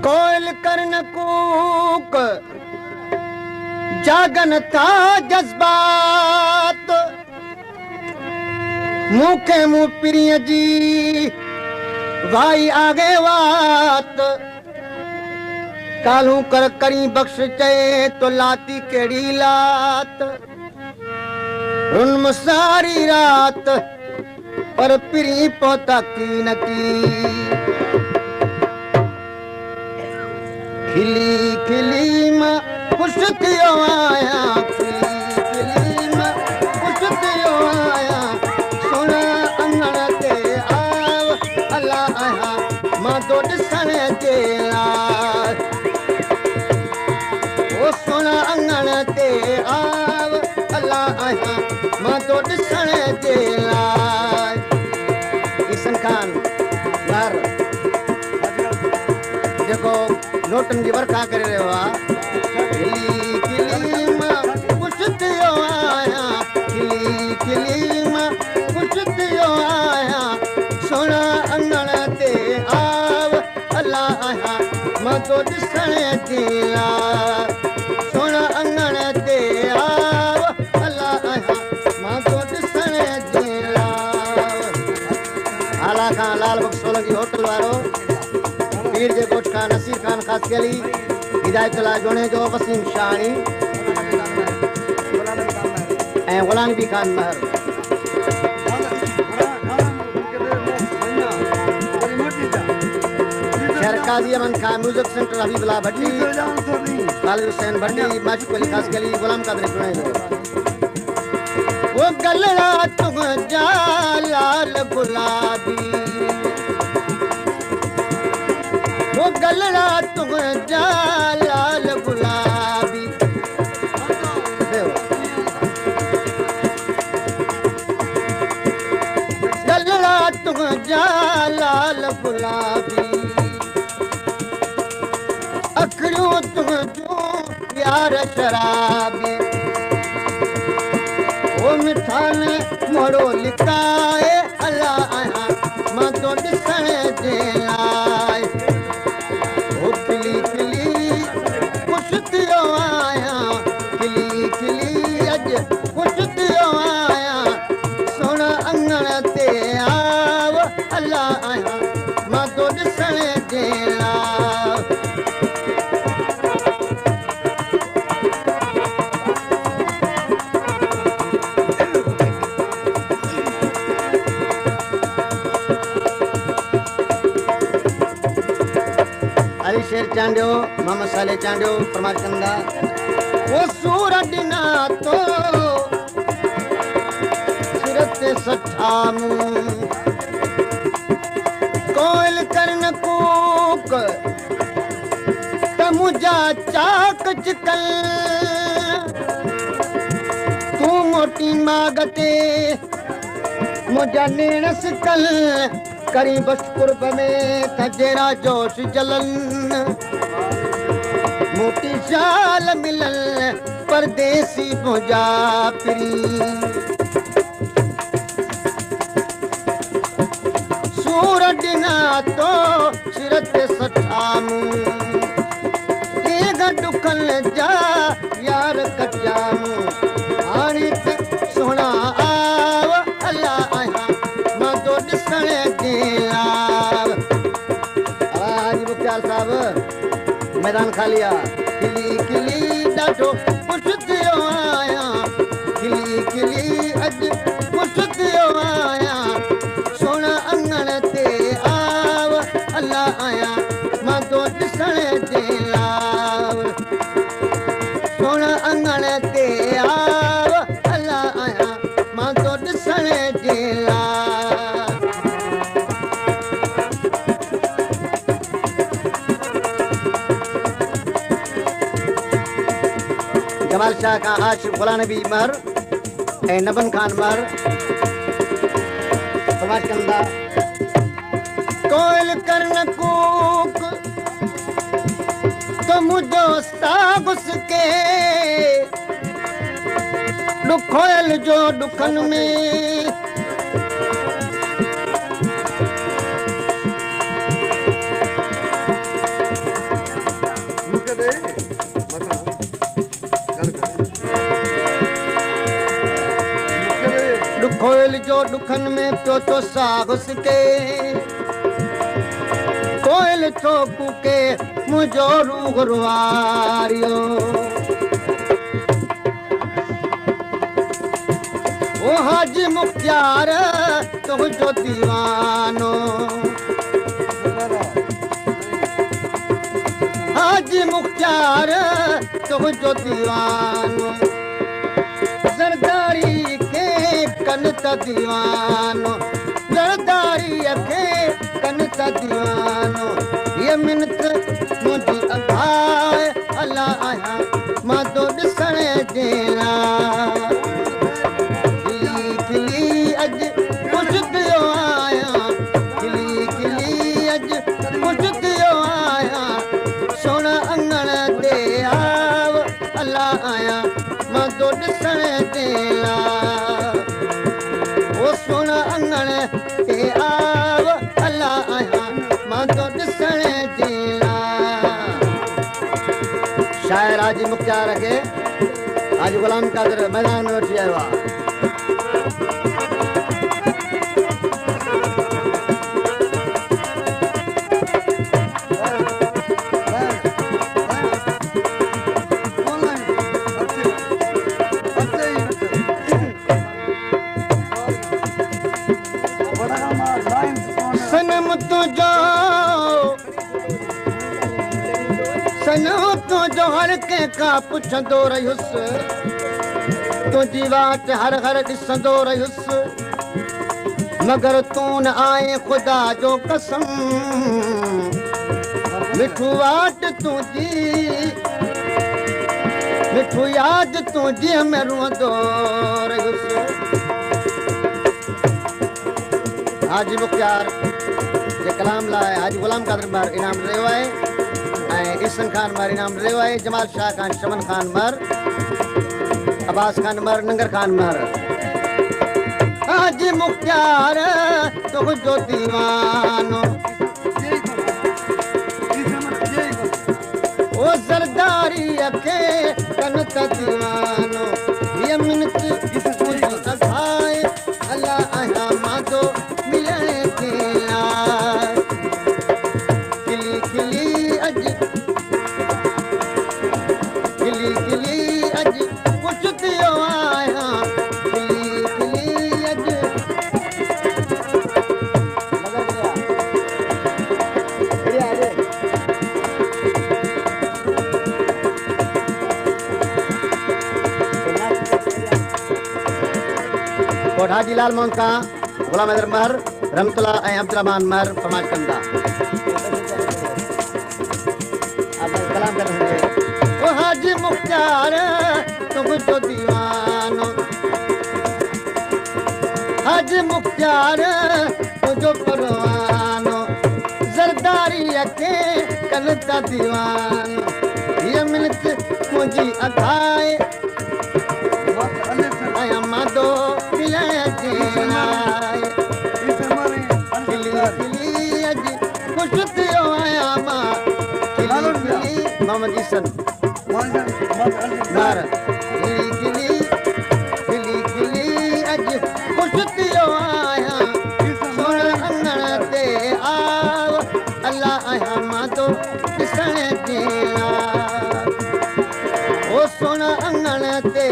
कोयल करन कूक जागन था जज्बात मुखे मुँह पिरिय जी भाई आगे वात कालू कर करी बख्श चए तो लाती केड़ी लात रुन सारी रात पर पिरी पोता की न की खिली खिली मां खुश थियो आया खिली खिली मां खुश थियो आया सोना अंगण ते आव अल्लाह आया मां तो ॾिसण जे लाइ ओ सोना अंगण ते आव अल्लाह आया मां तो ॾिसण जे लाइ किशन खान घर जेको नोटन जी वर्खा करे रहियो आहे खिली खिली मां खुश थियो आया खिली खिली मां खुश थियो आया सोना अंगण ते आव अल्लाह आया मां तो ॾिसण जे लाइ सोना अंगण ते आव अल्लाह आया मां तो ॾिसण जे लाइ आला खां लाल बख्श सोलंकी होटल वारो पीर जे गोठ खान नसीर खान खास केली हिदायतुल्लाह जोणे जो वसीम शानी ऐं गुलाम नबी खान महर शहर काजी अमन खान म्यूजिक सेंटर हबीबुल्लाह भट्टी खालिद हुसैन भट्टी माशूक अली खास केली गुलाम कादर जोणे जो वो गलड़ा तुम जा लाल गुलाबी वो गलड़ा तुम जा लाल गुलाबी गलड़ा तुम जा लाल गुलाबी अखड़ियों तुम जो यार शराबी वो मिठान मोड़ो लिकाए अल्लाह आया मां तो ॾिसण जे लाइ खिली खिली खुश थियो आया खिली खिली अॼु खुश थियो आया सोना अंगण ते आव अल्लाह आया मां तो ॾिसण जे लाइ शेर चांडियो मोहम्मद साले चांडियो फरमाइश कंदा वो सूर ॾिना तो सिर ते सठामू कोयल करन कूक त मुंहिंजा चाक चिकल तूं मोटी माग ते मुंहिंजा नेण सिकल करी बस कुर्ब में कजेरा जोश जलन मोटी शाल मिलल परदेसी मुंहिंजा पिरी सूर ॾिना तो सिर ते सठामू देग डुकल जा यार कटियामू हाणे सोना आव अल्लाह आया मां तो ॾिसण जे लाइ आज मुख्तार साहब मैदान खाली आहे खिली खिली ॾाढो ख़ुशि थियो आया खिली खिली अॼु ख़ुशि थियो आया सोना अंगण ते आव अल्लाह आया मां तो ॾिसण जे लाइ सोना अंगण ते आव अल्लाह आया मां तो ॾिसण जे लाइ जमाल शाह का आशिक गुलाम नबी महर ऐं नबन खान महर फरमाइश कंदा कोयल करन कूक तो मुझो सागुस के ॾुखोयल जो ॾुखन में दुखन में पियो तो सागुस के कोयल तो कूके मुझो रूह रुआरियो ओ हाजी मुख्तियार तुझो दीवानो हाजी मुख्तियार तुझो दीवानो ज़रदारी के कन त दीवानो ज़रदारी के कन त दीवानो ये मिनत मुझी अघाए अल्लाह आया मां तो ॾिसण जेला खिली खिली अज कुछ दियो आया खिली खिली अज कुछ दियो आया सोना अंगण ते आव अल्लाह आया मां तो ॾिसण जेला ओ सोना अंगण ते आव अल्लाह आया मां तो ॾिसण जेला शायर हाजी मुख्तियार खे हाजी गुलाम कादिर मैदान में वठी आयो आहे सनम तुझो हर कंहिंखां पुछंदो रहियुसि तुंहिंजी वाट हर हर ॾिसंदो रहियुसि मगर तूं न आए ख़ुदा जो कसम मिठू वाट तुंहिंजी मिठू यादि तुंहिंजी में रुअंदो रहियुसि हाजी मुख्तियार जे कलाम लाइ हाजी गुलाम कादिर मार इनाम रहियो आहे ऐं इहसन खान मार इनाम रहियो आहे जमाल शाह खान शमन खान मार अब्बास खान मार नंगर खान मार हाजी मुख्तियार तुझो दीवानो ओ ज़रदारी के कन त दीवानो ये मिनत अघाए अल्लाह आया मां तो मिलण जेला खिली खिली अज खिली खिली अज कुछ दियो आया खिली खिली अज कोट हाजी लाल मोहन का गुलाम हैदर महर रहमतुल्लाह ऐं अब्दुर्रहमान महर फरमाइश कंदा कलाम कर ओ हाजी मुख्तियार तुझो दीवानो हाजी मुख्तियार तुझो परवानो ज़रदारी के कन त दीवानो ये मिनत मुंहिंजी अघाए आया मां तो मिलण जेला खिली खिली अज कुछ दियो आया मां खिली खिली मोहम्मद ईसन मार खिली खिली खिली खिली अज कुछ दियो आया सोना अंगण ते आव अल्लाह आया मां तो ॾिसण जेला ओ सोना अंगण ते